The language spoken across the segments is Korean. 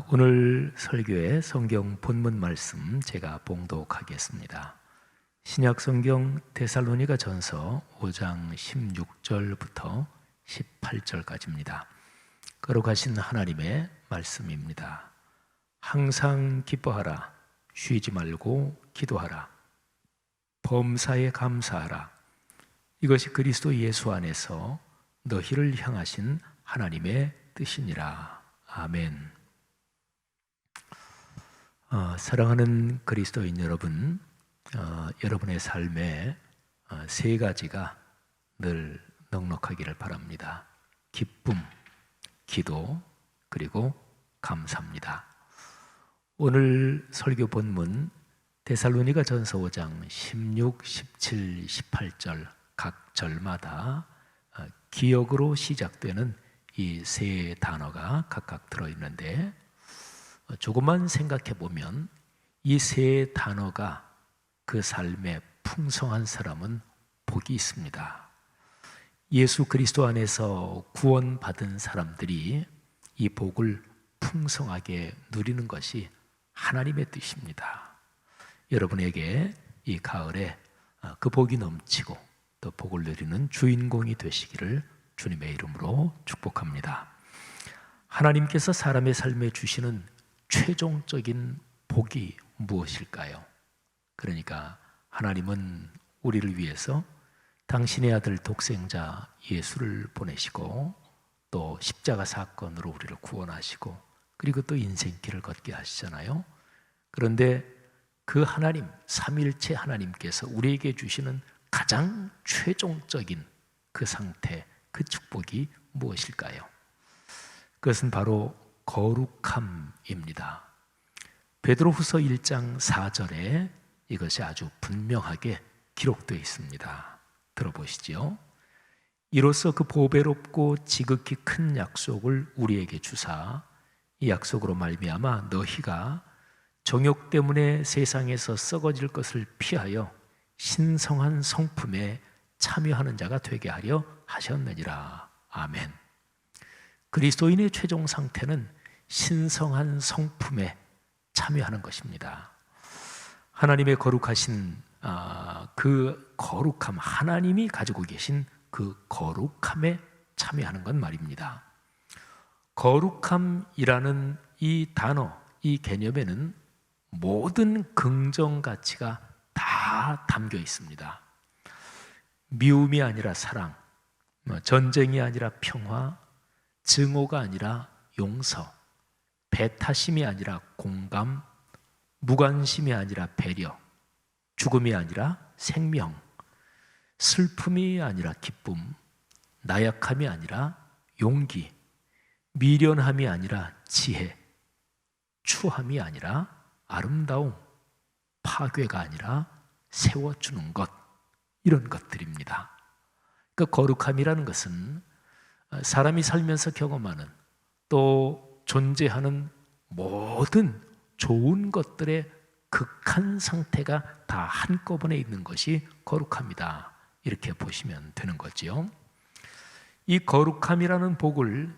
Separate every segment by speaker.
Speaker 1: 오늘 설교의 성경 본문 말씀 제가 봉독하겠습니다. 신약 성경 데살로니가 전서 5장 16절부터 18절까지입니다. 거룩하신 하나님의 말씀입니다. 항상 기뻐하라. 쉬지 말고 기도하라. 범사에 감사하라. 이것이 그리스도 예수 안에서 너희를 향하신 하나님의 뜻이니라. 아멘. 사랑하는 그리스도인 여러분, 여러분의 삶에 세 가지가 늘 넉넉하기를 바랍니다. 기쁨, 기도, 그리고 감사입니다. 오늘 설교 본문 데살로니가 전서 5장 16, 17, 18절 각 절마다 기억으로 시작되는 이 세 단어가 각각 들어있는데, 조금만 생각해 보면 이 세 단어가 그 삶에 풍성한 사람은 복이 있습니다. 예수 그리스도 안에서 구원받은 사람들이 이 복을 풍성하게 누리는 것이 하나님의 뜻입니다. 여러분에게 이 가을에 그 복이 넘치고 또 복을 누리는 주인공이 되시기를 주님의 이름으로 축복합니다. 하나님께서 사람의 삶에 주시는 최종적인 복이 무엇일까요? 그러니까 하나님은 우리를 위해서 당신의 아들 독생자 예수를 보내시고 또 십자가 사건으로 우리를 구원하시고 그리고 또 인생길을 걷게 하시잖아요. 그런데 그 하나님, 삼위일체 하나님께서 우리에게 주시는 가장 최종적인 그 상태, 그 축복이 무엇일까요? 그것은 바로 거룩함입니다. 베드로후서 1장 4절에 이것이 아주 분명하게 기록되어 있습니다. 들어보시죠. 이로써 그 보배롭고 지극히 큰 약속을 우리에게 주사 이 약속으로 말미암아 너희가 정욕 때문에 세상에서 썩어질 것을 피하여 신성한 성품에 참여하는 자가 되게 하려 하셨느니라. 아멘. 그리스도인의 최종 상태는 신성한 성품에 참여하는 것입니다. 하나님의 거룩하신 그 거룩함, 하나님이 가지고 계신 그 거룩함에 참여하는 건 말입니다. 거룩함이라는 이 단어, 이 개념에는 모든 긍정 가치가 다 담겨 있습니다. 미움이 아니라 사랑, 전쟁이 아니라 평화, 증오가 아니라 용서, 배타심이 아니라 공감, 무관심이 아니라 배려, 죽음이 아니라 생명, 슬픔이 아니라 기쁨, 나약함이 아니라 용기, 미련함이 아니라 지혜, 추함이 아니라 아름다움, 파괴가 아니라 세워주는 것, 이런 것들입니다. 그 거룩함이라는 것은 사람이 살면서 경험하는 또 존재하는 모든 좋은 것들의 극한 상태가 다 한꺼번에 있는 것이 거룩합니다. 이렇게 보시면 되는 거지요. 이 거룩함이라는 복을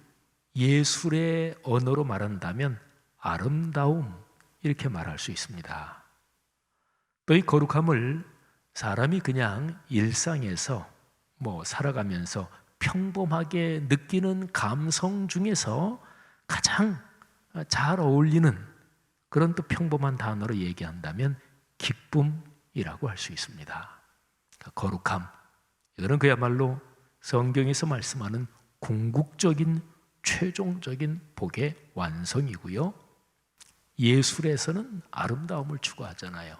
Speaker 1: 예술의 언어로 말한다면 아름다움, 이렇게 말할 수 있습니다. 또 이 거룩함을 사람이 그냥 일상에서 살아가면서 평범하게 느끼는 감성 중에서 가장 잘 어울리는 그런 또 평범한 단어로 얘기한다면 기쁨이라고 할 수 있습니다. 거룩함, 이거는 그야말로 성경에서 말씀하는 궁극적인 최종적인 복의 완성이고요. 예술에서는 아름다움을 추구하잖아요.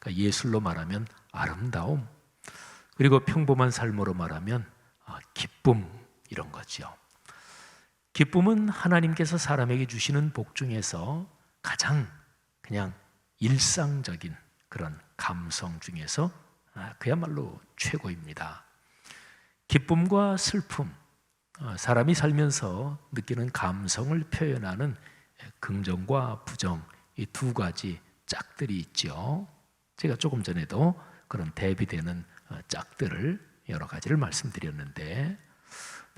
Speaker 1: 그러니까 예술로 말하면 아름다움, 그리고 평범한 삶으로 말하면 기쁨, 이런 거죠. 기쁨은 하나님께서 사람에게 주시는 복 중에서 가장 그냥 일상적인 그런 감성 중에서 그야말로 최고입니다. 기쁨과 슬픔, 사람이 살면서 느끼는 감성을 표현하는 긍정과 부정, 이 두 가지 짝들이 있죠. 제가 조금 전에도 그런 대비되는 짝들을 여러 가지를 말씀드렸는데,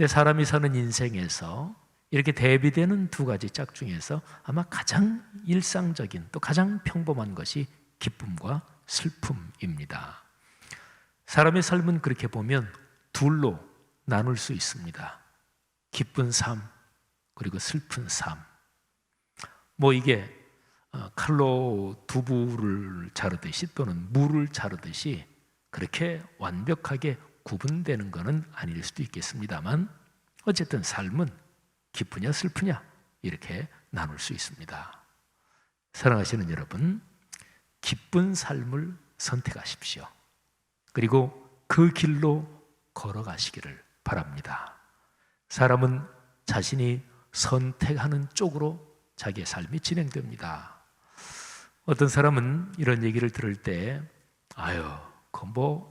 Speaker 1: 사람이 사는 인생에서 이렇게 대비되는 두 가지 짝 중에서 아마 가장 일상적인 또 가장 평범한 것이 기쁨과 슬픔입니다. 사람의 삶은 그렇게 보면 둘로 나눌 수 있습니다. 기쁜 삶 그리고 슬픈 삶. 이게 칼로 두부를 자르듯이 또는 무를 자르듯이 그렇게 완벽하게 구분되는 것은 아닐 수도 있겠습니다만 어쨌든 삶은 기쁘냐 슬프냐 이렇게 나눌 수 있습니다. 사랑하시는 여러분, 기쁜 삶을 선택하십시오. 그리고 그 길로 걸어가시기를 바랍니다. 사람은 자신이 선택하는 쪽으로 자기의 삶이 진행됩니다. 어떤 사람은 이런 얘기를 들을 때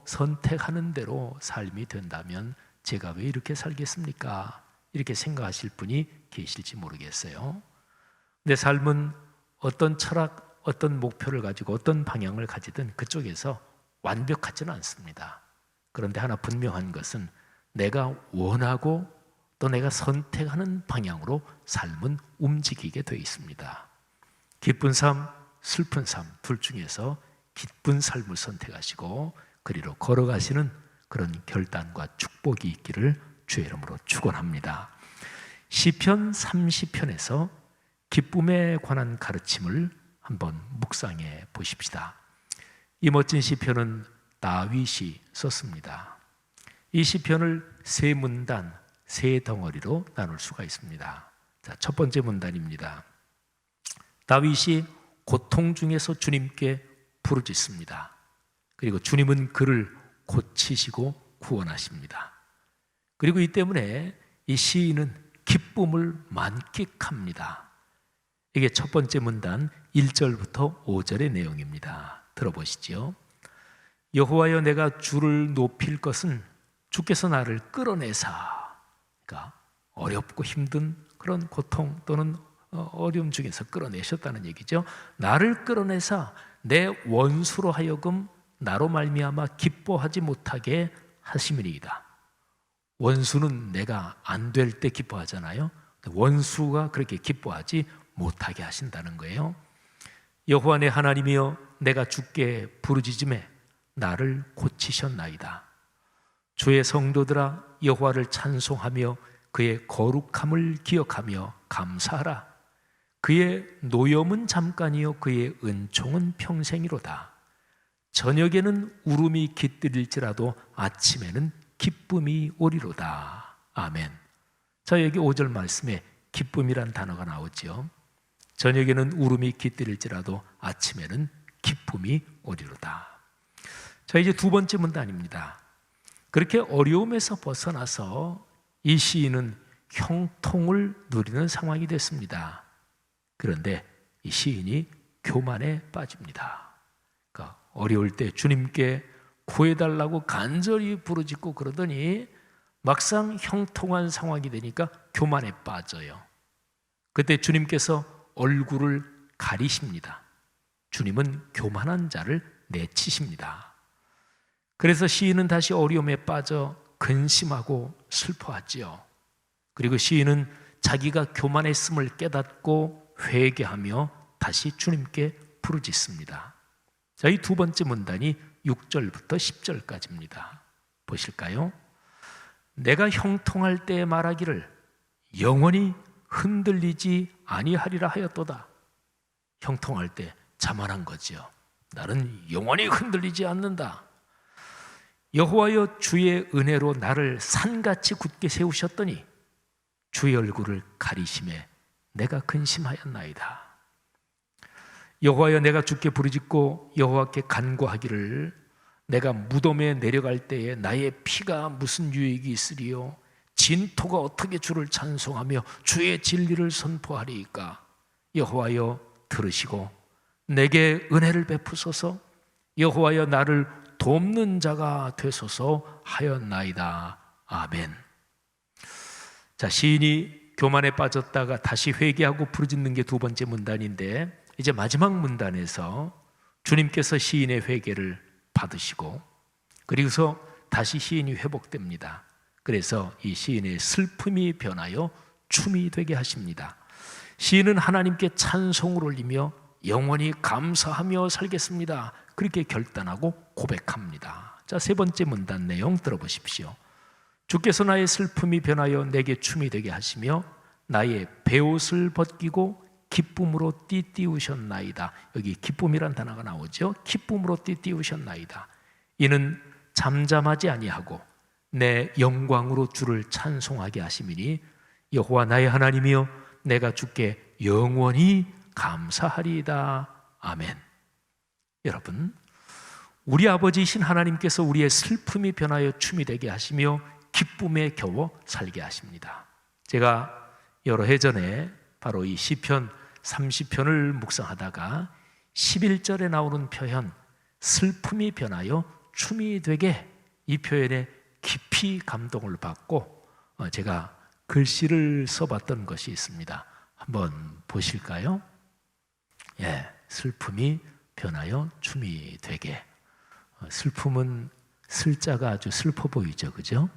Speaker 1: 선택하는 대로 삶이 된다면 제가 왜 이렇게 살겠습니까? 이렇게 생각하실 분이 계실지 모르겠어요. 내 삶은 어떤 철학, 어떤 목표를 가지고 어떤 방향을 가지든 그쪽에서 완벽하지는 않습니다. 그런데 하나 분명한 것은 내가 원하고 또 내가 선택하는 방향으로 삶은 움직이게 되어 있습니다. 기쁜 삶, 슬픈 삶 둘 중에서 기쁜 삶을 선택하시고 그리로 걸어가시는 그런 결단과 축복이 있기를 주의 이름으로 축원합니다. 시편 30편에서 기쁨에 관한 가르침을 한번 묵상해 보십시다. 이 멋진 시편은 다윗이 썼습니다. 이 시편을 세 문단, 세 덩어리로 나눌 수가 있습니다. 자, 첫 번째 문단입니다. 다윗이 고통 중에서 주님께 부르짖습니다. 그리고 주님은 그를 고치시고 구원하십니다. 그리고 이 때문에 이 시인은 기쁨을 만끽합니다. 이게 첫 번째 문단 1절부터 5절의 내용입니다. 들어보시죠. 여호와여, 내가 주를 높일 것은 주께서 나를 끌어내사. 그러니까 어렵고 힘든 그런 고통 또는 어려움 중에서 끌어내셨다는 얘기죠. 나를 끌어내사 내 원수로 하여금 나로 말미암아 기뻐하지 못하게 하심이니이다. 원수는 내가 안 될 때 기뻐하잖아요. 원수가 그렇게 기뻐하지 못하게 하신다는 거예요. 여호와 내 하나님이여, 내가 주께 부르짖음에 나를 고치셨나이다. 주의 성도들아, 여호와를 찬송하며 그의 거룩함을 기억하며 감사하라. 그의 노염은 잠깐이요 그의 은총은 평생이로다. 저녁에는 울음이 깃들일지라도 아침에는 기쁨이 오리로다. 아멘. 자, 여기 5절 말씀에 기쁨이란 단어가 나오죠. 저녁에는 울음이 깃들일지라도 아침에는 기쁨이 오리로다. 자, 이제 두 번째 문단입니다. 그렇게 어려움에서 벗어나서 이 시인은 형통을 누리는 상황이 됐습니다. 그런데 이 시인이 교만에 빠집니다. 그러니까 어려울 때 주님께 구해달라고 간절히 부르짖고 그러더니 막상 형통한 상황이 되니까 교만에 빠져요. 그때 주님께서 얼굴을 가리십니다. 주님은 교만한 자를 내치십니다. 그래서 시인은 다시 어려움에 빠져 근심하고 슬퍼하지요. 그리고 시인은 자기가 교만했음을 깨닫고 회개하며 다시 주님께 부르짖습니다. 자, 이 두 번째 문단이 6절부터 10절까지입니다. 보실까요? 내가 형통할 때 말하기를 영원히 흔들리지 아니하리라 하였도다. 형통할 때 자만한 거지요. 나는 영원히 흔들리지 않는다. 여호와여, 주의 은혜로 나를 산같이 굳게 세우셨더니 주의 얼굴을 가리심에 내가 근심하였나이다. 여호와여, 내가 주께 부르짖고 여호와께 간구하기를 내가 무덤에 내려갈 때에 나의 피가 무슨 유익이 있으리요? 진토가 어떻게 주를 찬송하며 주의 진리를 선포하리이까? 여호와여, 들으시고 내게 은혜를 베푸소서. 여호와여, 나를 돕는 자가 되소서 하였나이다. 아멘. 자, 시인이 교만에 빠졌다가 다시 회개하고 부르짖는 게 두 번째 문단인데, 이제 마지막 문단에서 주님께서 시인의 회개를 받으시고 그리고서 다시 시인이 회복됩니다. 그래서 이 시인의 슬픔이 변하여 춤이 되게 하십니다. 시인은 하나님께 찬송을 올리며 영원히 감사하며 살겠습니다. 그렇게 결단하고 고백합니다. 자, 세 번째 문단 내용 들어보십시오. 주께서 나의 슬픔이 변하여 내게 춤이 되게 하시며 나의 베옷을 벗기고 기쁨으로 띠띠우셨나이다. 여기 기쁨이란 단어가 나오죠. 기쁨으로 띠띠우셨나이다. 이는 잠잠하지 아니하고 내 영광으로 주를 찬송하게 하심이니 여호와 나의 하나님이여 내가 주께 영원히 감사하리이다. 아멘. 여러분, 우리 아버지이신 하나님께서 우리의 슬픔이 변하여 춤이 되게 하시며 기쁨에 겨워 살게 하십니다. 제가 여러 해 전에 바로 이 시편 30편을 묵상하다가 11절에 나오는 표현 슬픔이 변하여 춤이 되게, 이 표현에 깊이 감동을 받고 제가 글씨를 써봤던 것이 있습니다. 한번 보실까요? 예, 슬픔이 변하여 춤이 되게. 슬픔은 슬자가 아주 슬퍼 보이죠, 그죠?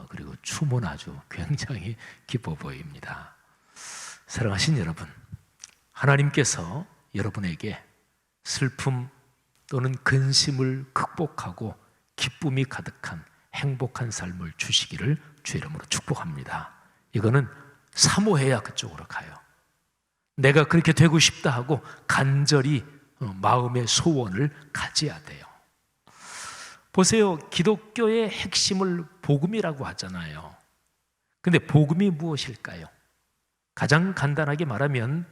Speaker 1: 그리고 춤은 아주 굉장히 기뻐 보입니다. 사랑하신 여러분, 하나님께서 여러분에게 슬픔 또는 근심을 극복하고 기쁨이 가득한 행복한 삶을 주시기를 주 이름으로 축복합니다. 이거는 사모해야 그쪽으로 가요. 내가 그렇게 되고 싶다 하고 간절히 마음의 소원을 가져야 돼요. 보세요. 기독교의 핵심을 복음이라고 하잖아요. 근데 복음이 무엇일까요? 가장 간단하게 말하면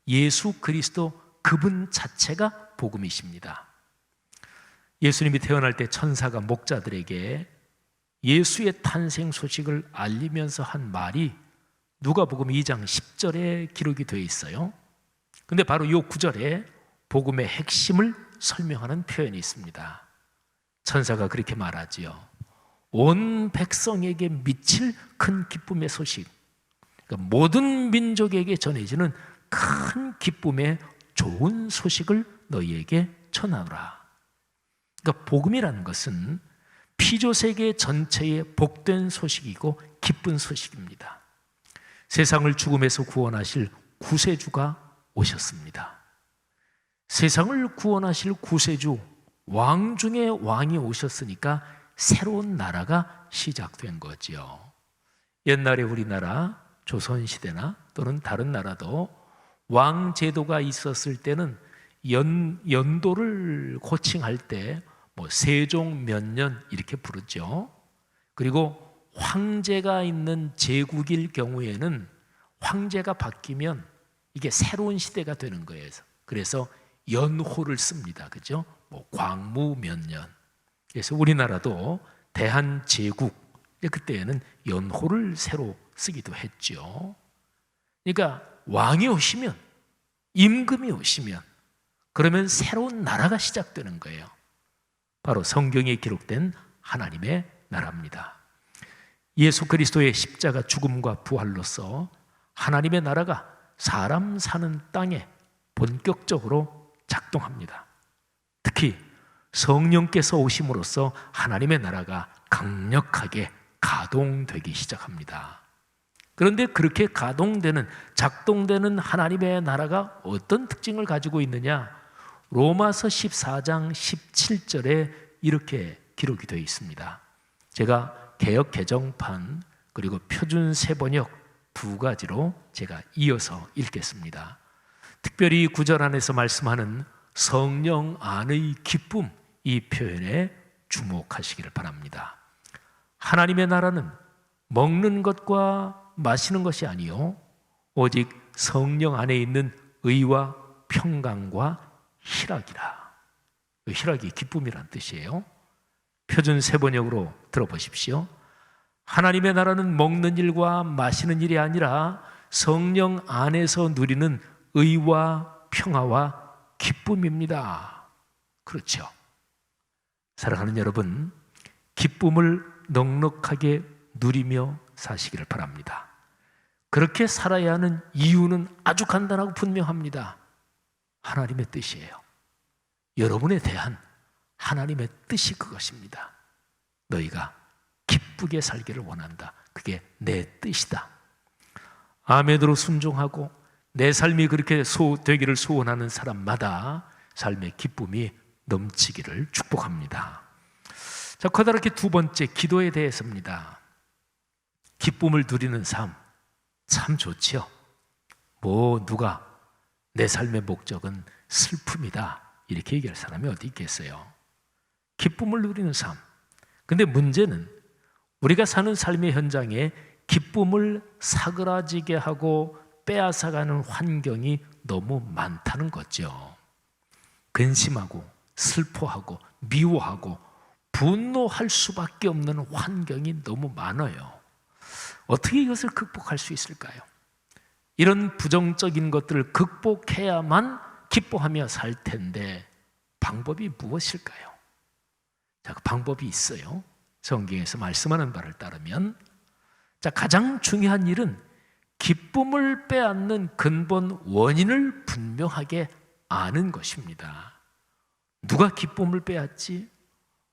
Speaker 1: 예수 그리스도 그분 자체가 복음이십니다. 예수님이 태어날 때 천사가 목자들에게 예수의 탄생 소식을 알리면서 한 말이 누가복음 2장 10절에 기록이 되어 있어요. 근데 바로 이 9절에 복음의 핵심을 설명하는 표현이 있습니다. 천사가 그렇게 말하지요. 온 백성에게 미칠 큰 기쁨의 소식, 그러니까 모든 민족에게 전해지는 큰 기쁨의 좋은 소식을 너희에게 전하노라. 그러니까 복음이라는 것은 피조세계 전체의 복된 소식이고 기쁜 소식입니다. 세상을 죽음에서 구원하실 구세주가 오셨습니다. 세상을 구원하실 구세주, 왕 중에 왕이 오셨으니까 새로운 나라가 시작된 거지요. 옛날에 우리나라 조선시대나 또는 다른 나라도 왕 제도가 있었을 때는 연도를 호칭할 때 세종 몇 년 이렇게 부르죠. 그리고 황제가 있는 제국일 경우에는 황제가 바뀌면 이게 새로운 시대가 되는 거예요. 그래서 연호를 씁니다. 그죠? 광무 몇 년. 그래서 우리나라도 대한제국, 그때에는 연호를 새로 쓰기도 했죠. 그러니까 왕이 오시면, 임금이 오시면, 그러면 새로운 나라가 시작되는 거예요. 바로 성경에 기록된 하나님의 나라입니다. 예수 그리스도의 십자가 죽음과 부활로서 하나님의 나라가 사람 사는 땅에 본격적으로 작동합니다. 특히 성령께서 오심으로써 하나님의 나라가 강력하게 가동되기 시작합니다. 그런데 그렇게 가동되는, 작동되는 하나님의 나라가 어떤 특징을 가지고 있느냐? 로마서 14장 17절에 이렇게 기록이 되어 있습니다. 제가 개역 개정판 그리고 표준 세번역 두 가지로 제가 이어서 읽겠습니다. 특별히 9절 안에서 말씀하는 성령 안의 기쁨, 이 표현에 주목하시기를 바랍니다. 하나님의 나라는 먹는 것과 마시는 것이 아니요 오직 성령 안에 있는 의와 평강과 희락이라. 희락이 기쁨이란 뜻이에요. 표준 세번역으로 들어보십시오. 하나님의 나라는 먹는 일과 마시는 일이 아니라 성령 안에서 누리는 의와 평화와 기쁨입니다. 그렇죠. 사랑하는 여러분, 기쁨을 넉넉하게 누리며 사시기를 바랍니다. 그렇게 살아야 하는 이유는 아주 간단하고 분명합니다. 하나님의 뜻이에요. 여러분에 대한 하나님의 뜻이 그것입니다. 너희가 기쁘게 살기를 원한다. 그게 내 뜻이다. 아멘으로 순종하고 내 삶이 그렇게 되기를 소원하는 사람마다 삶의 기쁨이 넘치기를 축복합니다. 자, 커다랗게 두 번째, 기도에 대해서입니다. 기쁨을 누리는 삶 참 좋지요. 누가 내 삶의 목적은 슬픔이다 이렇게 얘기할 사람이 어디 있겠어요? 기쁨을 누리는 삶. 근데 문제는 우리가 사는 삶의 현장에 기쁨을 사그라지게 하고 빼앗아가는 환경이 너무 많다는 거죠. 근심하고 슬퍼하고 미워하고 분노할 수밖에 없는 환경이 너무 많아요. 어떻게 이것을 극복할 수 있을까요? 이런 부정적인 것들을 극복해야만 기뻐하며 살 텐데 방법이 무엇일까요? 자, 그 방법이 있어요. 성경에서 말씀하는 바를 따르면, 자, 가장 중요한 일은 기쁨을 빼앗는 근본 원인을 분명하게 아는 것입니다. 누가 기쁨을 빼앗지?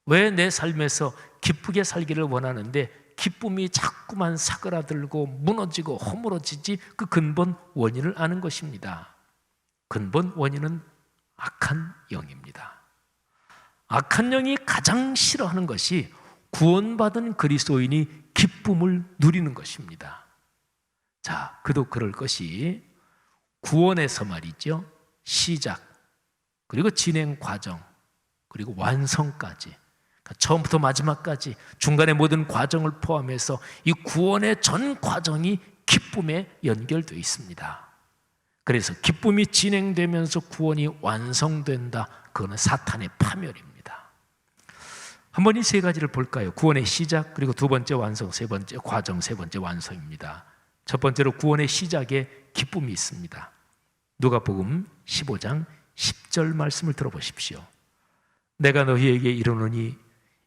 Speaker 1: 왜 내 삶에서 기쁘게 살기를 원하는데 기쁨이 자꾸만 사그라들고 무너지고 허물어지지? 그 근본 원인을 아는 것입니다. 근본 원인은 악한 영입니다. 악한 영이 가장 싫어하는 것이 구원받은 그리스도인이 기쁨을 누리는 것입니다. 자, 그도 그럴 것이 구원에서 말이죠. 시작, 그리고 진행 과정, 그리고 완성까지, 처음부터 마지막까지 중간의 모든 과정을 포함해서 이 구원의 전 과정이 기쁨에 연결되어 있습니다. 그래서 기쁨이 진행되면서 구원이 완성된다. 그거는 사탄의 파멸입니다. 한번 이 세 가지를 볼까요? 구원의 시작, 그리고 두 번째 완성, 세 번째 과정, 세 번째 완성입니다. 첫 번째로 구원의 시작에 기쁨이 있습니다. 누가복음 15장 10절 말씀을 들어보십시오. 내가 너희에게 이르노니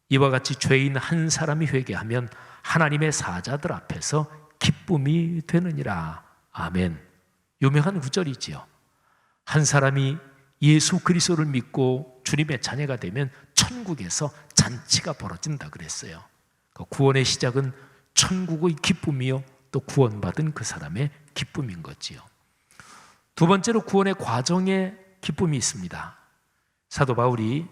Speaker 1: 이와 같이 죄인 한 사람이 회개하면 하나님의 사자들 앞에서 기쁨이 되느니라. 아멘. 유명한 구절이지요. 한 사람이 예수 그리스도를 믿고 주님의 자녀가 되면 천국에서 잔치가 벌어진다 그랬어요. 구원의 시작은 천국의 기쁨이요, 또 구원받은 그 사람의 기쁨인 거지요. 두 번째로 구원의 과정에 기쁨이 있습니다. 사도 바울이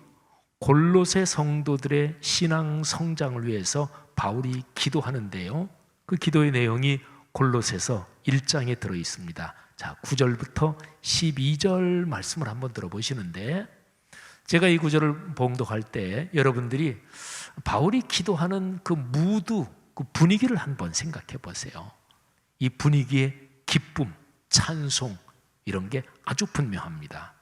Speaker 1: 골로새 성도들의 신앙 성장을 위해서 바울이 기도하는데요, 그 기도의 내용이 골로새서 1장에 들어 있습니다. 자, 9절부터 12절 말씀을 한번 들어보시는데, 제가 이 구절을 봉독할 때 여러분들이 바울이 기도하는 그 무드, 그 분위기를 한번 생각해 보세요. 이 분위기에 기쁨, 찬송 이런 게 아주 분명합니다.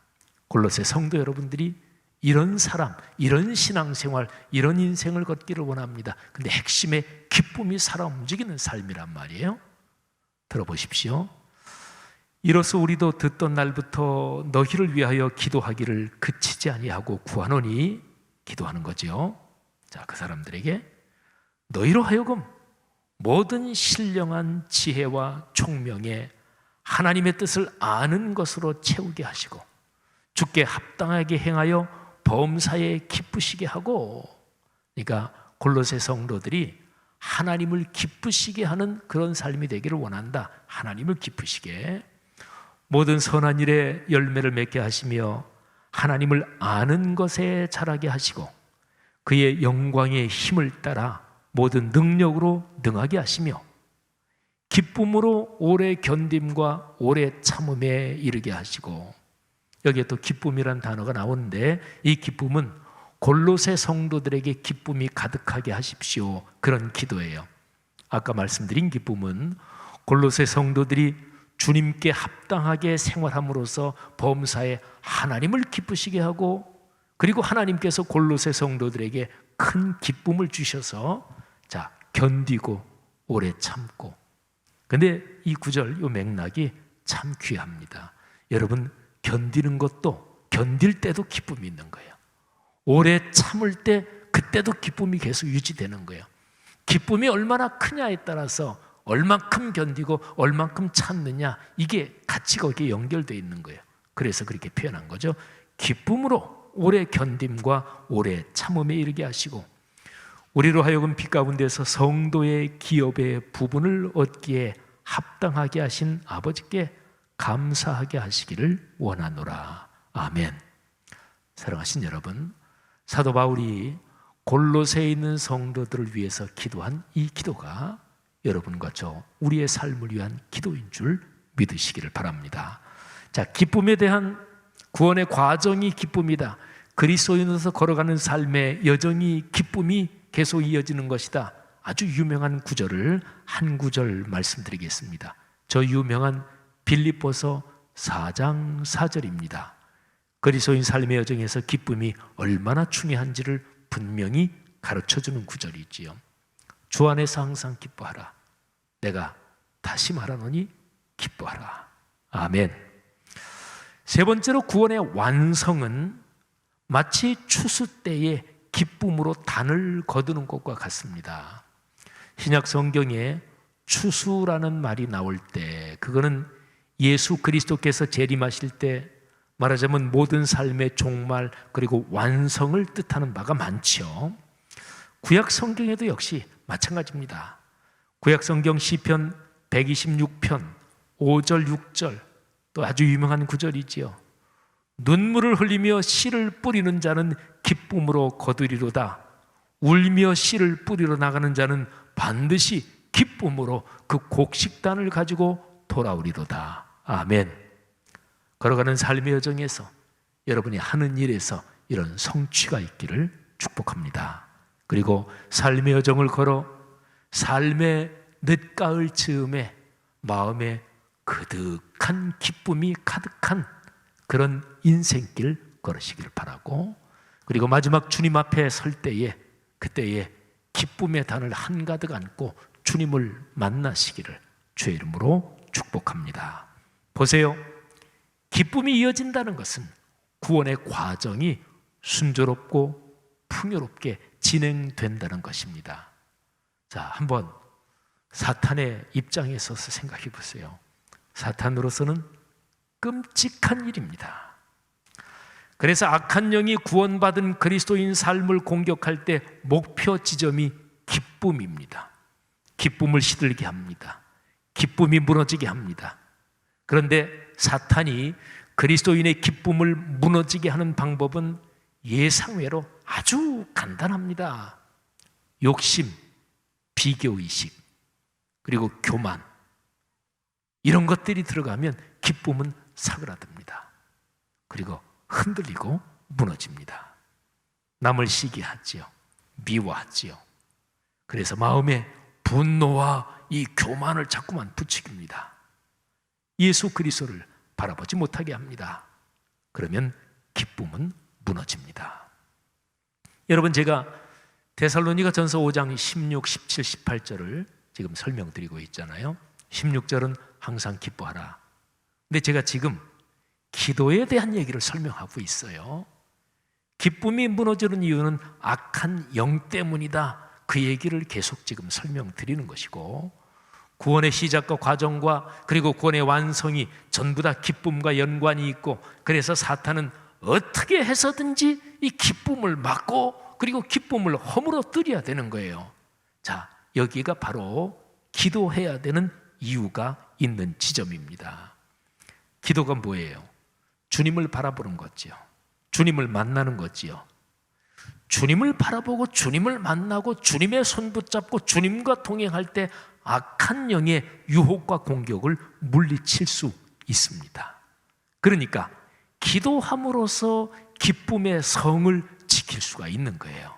Speaker 1: 골로새 성도 여러분들이 이런 사람, 이런 신앙생활, 이런 인생을 걷기를 원합니다. 근데 핵심에 기쁨이 살아 움직이는 삶이란 말이에요. 들어보십시오. 이로써 우리도 듣던 날부터 너희를 위하여 기도하기를 그치지 아니하고 구하노니, 기도하는 거죠. 자, 그 사람들에게 너희로 하여금 모든 신령한 지혜와 총명에 하나님의 뜻을 아는 것으로 채우게 하시고 주께 합당하게 행하여 범사에 기쁘시게 하고. 그러니까 골로새 성도들이 하나님을 기쁘시게 하는 그런 삶이 되기를 원한다. 하나님을 기쁘시게, 모든 선한 일에 열매를 맺게 하시며 하나님을 아는 것에 자라게 하시고 그의 영광의 힘을 따라 모든 능력으로 능하게 하시며 기쁨으로 오래 견딤과 오래 참음에 이르게 하시고. 여기에 또 기쁨이란 단어가 나오는데, 이 기쁨은 골로새 성도들에게 기쁨이 가득하게 하십시오, 그런 기도예요. 아까 말씀드린 기쁨은 골로새 성도들이 주님께 합당하게 생활함으로써 범사에 하나님을 기쁘시게 하고, 그리고 하나님께서 골로새 성도들에게 큰 기쁨을 주셔서 자, 견디고 오래 참고. 근데 이 구절, 이 맥락이 참 귀합니다. 여러분, 견디는 것도, 견딜 때도 기쁨이 있는 거예요. 오래 참을 때 그때도 기쁨이 계속 유지되는 거예요. 기쁨이 얼마나 크냐에 따라서 얼만큼 견디고 얼만큼 참느냐, 이게 같이 거기에 연결되어 있는 거예요. 그래서 그렇게 표현한 거죠. 기쁨으로 오래 견딤과 오래 참음에 이르게 하시고 우리로 하여금 빛 가운데서 성도의 기업의 부분을 얻기에 합당하게 하신 아버지께 감사하게 하시기를 원하노라. 아멘. 사랑하신 여러분, 사도 바울이 골로새에 있는 성도들을 위해서 기도한 이 기도가 여러분과 저 우리의 삶을 위한 기도인 줄 믿으시기를 바랍니다. 자, 기쁨에 대한 구원의 과정이 기쁨이다. 그리스도인으로서 걸어가는 삶의 여정이 기쁨이 계속 이어지는 것이다. 아주 유명한 구절을 한 구절 말씀드리겠습니다. 저 유명한 빌립보서 4장 4절입니다. 그리스도인 삶의 여정에서 기쁨이 얼마나 중요한지를 분명히 가르쳐주는 구절이지요. 주 안에서 항상 기뻐하라. 내가 다시 말하노니 기뻐하라. 아멘. 세 번째로 구원의 완성은 마치 추수 때에 기쁨으로 단을 거두는 것과 같습니다. 신약 성경에 추수라는 말이 나올 때 그거는 예수 그리스도께서 재림하실 때 말하자면 모든 삶의 종말 그리고 완성을 뜻하는 바가 많죠. 구약 성경에도 역시 마찬가지입니다. 구약 성경 시편 126편 5절 6절 또 아주 유명한 구절이지요. 눈물을 흘리며 씨를 뿌리는 자는 기쁨으로 거두리로다. 울며 씨를 뿌리러 나가는 자는 반드시 기쁨으로 그 곡식단을 가지고 돌아오리로다. 아멘. 걸어가는 삶의 여정에서 여러분이 하는 일에서 이런 성취가 있기를 축복합니다. 그리고 삶의 여정을 걸어 삶의 늦가을 즈음에 마음에 그득한 기쁨이 가득한 그런 인생길 걸으시기를 바라고, 그리고 마지막 주님 앞에 설 때에 그때에 기쁨의 단을 한가득 안고 주님을 만나시기를 주의 이름으로 축복합니다. 보세요. 기쁨이 이어진다는 것은 구원의 과정이 순조롭고 풍요롭게 진행된다는 것입니다. 자, 한번 사탄의 입장에 서서 생각해 보세요. 사탄으로서는 끔찍한 일입니다. 그래서 악한 영이 구원받은 그리스도인 삶을 공격할 때 목표 지점이 기쁨입니다. 기쁨을 시들게 합니다. 기쁨이 무너지게 합니다. 그런데 사탄이 그리스도인의 기쁨을 무너지게 하는 방법은 예상외로 아주 간단합니다. 욕심, 비교의식, 그리고 교만, 이런 것들이 들어가면 기쁨은 사그라듭니다. 그리고 흔들리고 무너집니다. 남을 시기하지요. 미워하지요. 그래서 마음에 분노와 이 교만을 자꾸만 부추깁니다. 예수 그리스도를 바라보지 못하게 합니다. 그러면 기쁨은 무너집니다. 여러분, 제가 데살로니가전서 5장 16, 17, 18절을 지금 설명드리고 있잖아요. 16절은 항상 기뻐하라. 근데 제가 지금 기도에 대한 얘기를 설명하고 있어요. 기쁨이 무너지는 이유는 악한 영 때문이다. 그 얘기를 계속 지금 설명드리는 것이고, 구원의 시작과 과정과 그리고 구원의 완성이 전부 다 기쁨과 연관이 있고, 그래서 사탄은 어떻게 해서든지 이 기쁨을 막고 그리고 기쁨을 허물어뜨려야 되는 거예요. 자, 여기가 바로 기도해야 되는 이유가 있는 지점입니다. 기도가 뭐예요? 주님을 바라보는 거지요. 주님을 만나는 거지요. 주님을 바라보고 주님을 만나고 주님의 손 붙잡고 주님과 동행할 때 악한 영의 유혹과 공격을 물리칠 수 있습니다. 그러니까 기도함으로써 기쁨의 성을 지킬 수가 있는 거예요.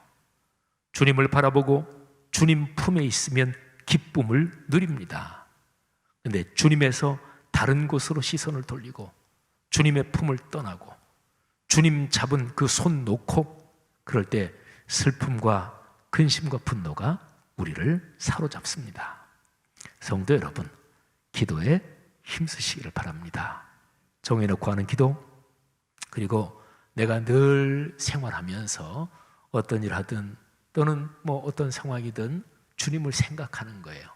Speaker 1: 주님을 바라보고 주님 품에 있으면 기쁨을 누립니다. 그런데 주님에서 다른 곳으로 시선을 돌리고 주님의 품을 떠나고 주님 잡은 그 손 놓고 그럴 때 슬픔과 근심과 분노가 우리를 사로잡습니다. 성도 여러분, 기도에 힘쓰시기를 바랍니다. 정해놓고 하는 기도, 그리고 내가 늘 생활하면서 어떤 일 하든 또는 뭐 어떤 상황이든 주님을 생각하는 거예요.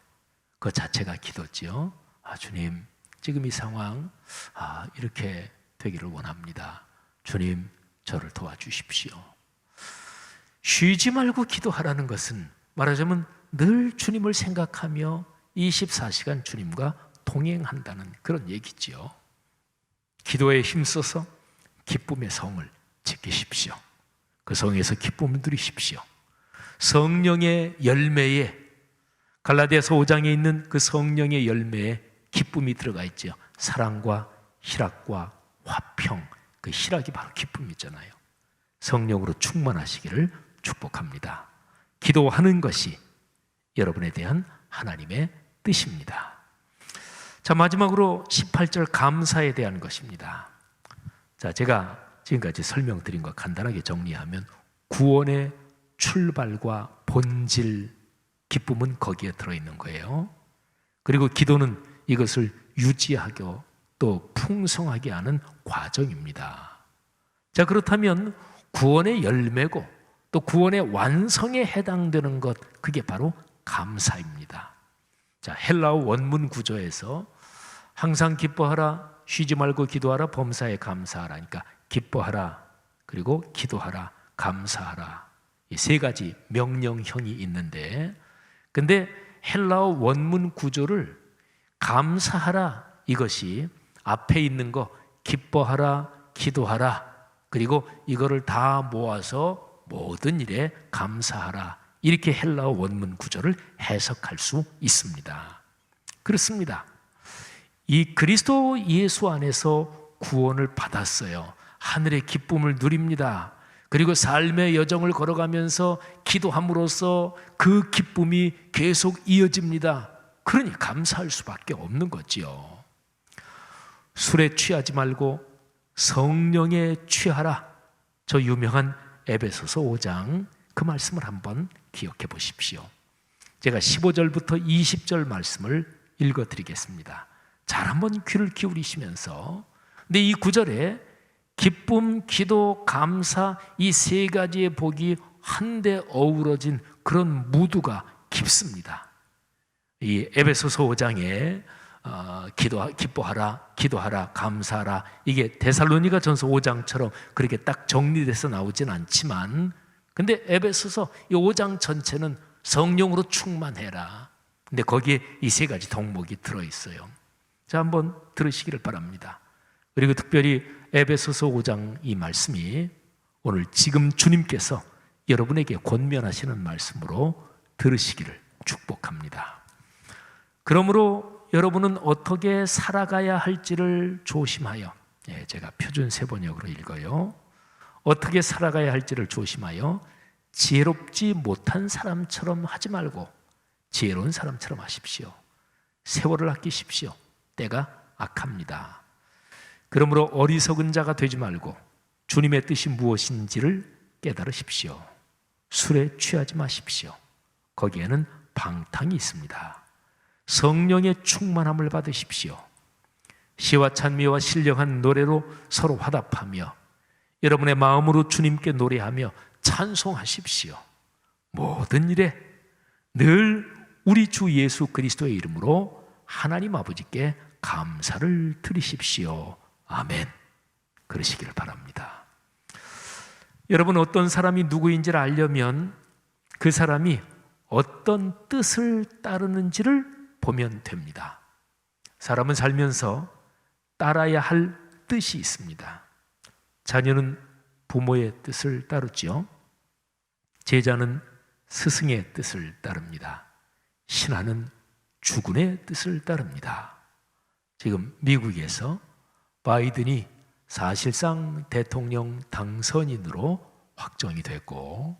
Speaker 1: 그 자체가 기도지요. 주님, 지금 이 상황 이렇게 되기를 원합니다. 주님, 저를 도와주십시오. 쉬지 말고 기도하라는 것은 말하자면 늘 주님을 생각하며 24시간 주님과 동행한다는 그런 얘기지요. 기도에 힘써서 기쁨의 성을 지키십시오. 그 성에서 기쁨을 누리십시오. 성령의 열매에, 갈라디아서 5장에 있는 그 성령의 열매에 기쁨이 들어가 있죠. 사랑과 희락과 화평, 그 희락이 바로 기쁨이잖아요. 성령으로 충만하시기를 축복합니다. 기도하는 것이 여러분에 대한 하나님의 뜻입니다. 자, 마지막으로 18절 감사에 대한 것입니다. 자, 제가 지금까지 설명드린 것 간단하게 정리하면 구원의 출발과 본질, 기쁨은 거기에 들어있는 거예요. 그리고 기도는 이것을 유지하고 또 풍성하게 하는 과정입니다. 자, 그렇다면 구원의 열매고 또 구원의 완성에 해당되는 것, 그게 바로 감사입니다. 자, 헬라어 원문 구조에서 항상 기뻐하라, 쉬지 말고 기도하라, 범사에 감사하라. 그러니까 기뻐하라, 그리고 기도하라, 감사하라. 이 세 가지 명령형이 있는데, 근데 헬라어 원문 구조를 감사하라, 이것이 앞에 있는 거 기뻐하라, 기도하라, 그리고 이거를 다 모아서 모든 일에 감사하라, 이렇게 헬라어 원문 구조를 해석할 수 있습니다. 그렇습니다. 이 그리스도 예수 안에서 구원을 받았어요. 하늘의 기쁨을 누립니다. 그리고 삶의 여정을 걸어가면서 기도함으로써 그 기쁨이 계속 이어집니다. 그러니 감사할 수밖에 없는 거지요. 술에 취하지 말고 성령에 취하라. 저 유명한 에베소서 5장 그 말씀을 한번 기억해 보십시오. 제가 15절부터 20절 말씀을 읽어드리겠습니다. 잘 한번 귀를 기울이시면서, 근데 이 구절에 기쁨, 기도, 감사, 이 세 가지의 복이 한데 어우러진 그런 무드가 깊습니다. 이 에베소서 5장에 기뻐하라, 기도하라, 감사하라, 이게 데살로니가 전서 5장처럼 그렇게 딱 정리돼서 나오진 않지만, 근데 에베소서 이 5장 전체는 성령으로 충만해라. 근데 거기에 이 세 가지 덕목이 들어있어요. 자, 한번 들으시기를 바랍니다. 그리고 특별히 에베소서 5장 이 말씀이 오늘 지금 주님께서 여러분에게 권면하시는 말씀으로 들으시기를 축복합니다. 그러므로 여러분은 어떻게 살아가야 할지를 조심하여, 제가 표준 세번역으로 읽어요. 어떻게 살아가야 할지를 조심하여 지혜롭지 못한 사람처럼 하지 말고 지혜로운 사람처럼 하십시오. 세월을 아끼십시오. 때가 악합니다. 그러므로 어리석은 자가 되지 말고 주님의 뜻이 무엇인지를 깨달으십시오. 술에 취하지 마십시오. 거기에는 방탕이 있습니다. 성령의 충만함을 받으십시오. 시와 찬미와 신령한 노래로 서로 화답하며 여러분의 마음으로 주님께 노래하며 찬송하십시오. 모든 일에 늘 우리 주 예수 그리스도의 이름으로 하나님 아버지께 감사를 드리십시오. 아멘. 그러시기를 바랍니다. 여러분, 어떤 사람이 누구인지를 알려면 그 사람이 어떤 뜻을 따르는지를 보면 됩니다. 사람은 살면서 따라야 할 뜻이 있습니다. 자녀는 부모의 뜻을 따르지요. 제자는 스승의 뜻을 따릅니다. 신하는 주군의 뜻을 따릅니다. 지금 미국에서 바이든이 사실상 대통령 당선인으로 확정이 됐고,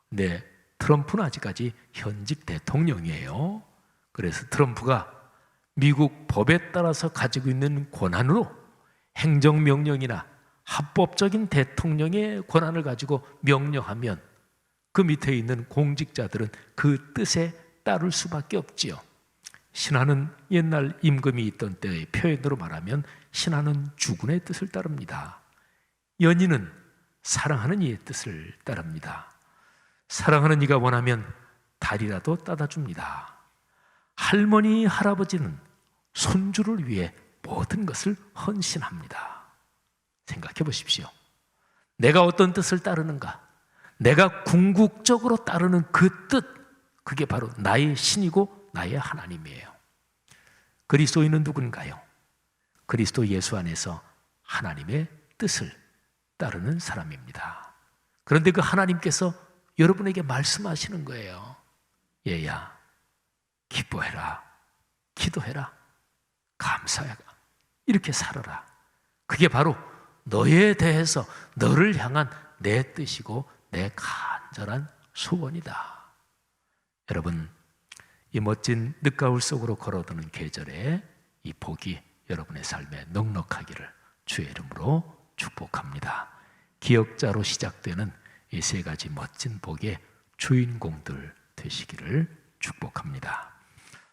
Speaker 1: 근데 트럼프는 아직까지 현직 대통령이에요. 그래서 트럼프가 미국 법에 따라서 가지고 있는 권한으로 행정명령이나 합법적인 대통령의 권한을 가지고 명령하면 그 밑에 있는 공직자들은 그 뜻에 따를 수밖에 없지요. 신하는 옛날 임금이 있던 때의 표현으로 말하면 신하는 주군의 뜻을 따릅니다. 연인은 사랑하는 이의 뜻을 따릅니다. 사랑하는 이가 원하면 달이라도 따다 줍니다. 할머니, 할아버지는 손주를 위해 모든 것을 헌신합니다. 생각해 보십시오. 내가 어떤 뜻을 따르는가? 내가 궁극적으로 따르는 그 뜻, 그게 바로 나의 신이고 나의 하나님이에요. 그리스도인은 누군가요? 그리스도 예수 안에서 하나님의 뜻을 따르는 사람입니다. 그런데 그 하나님께서 여러분에게 말씀하시는 거예요. 얘야, 기뻐해라, 기도해라, 감사해라, 이렇게 살아라. 그게 바로 너에 대해서 너를 향한 내 뜻이고 내 간절한 소원이다. 여러분, 이 멋진 늦가을 속으로 걸어드는 계절에 이 복이 여러분의 삶에 넉넉하기를 주의 이름으로 축복합니다. 기역자로 시작되는 이 세 가지 멋진 복의 주인공들 되시기를 축복합니다.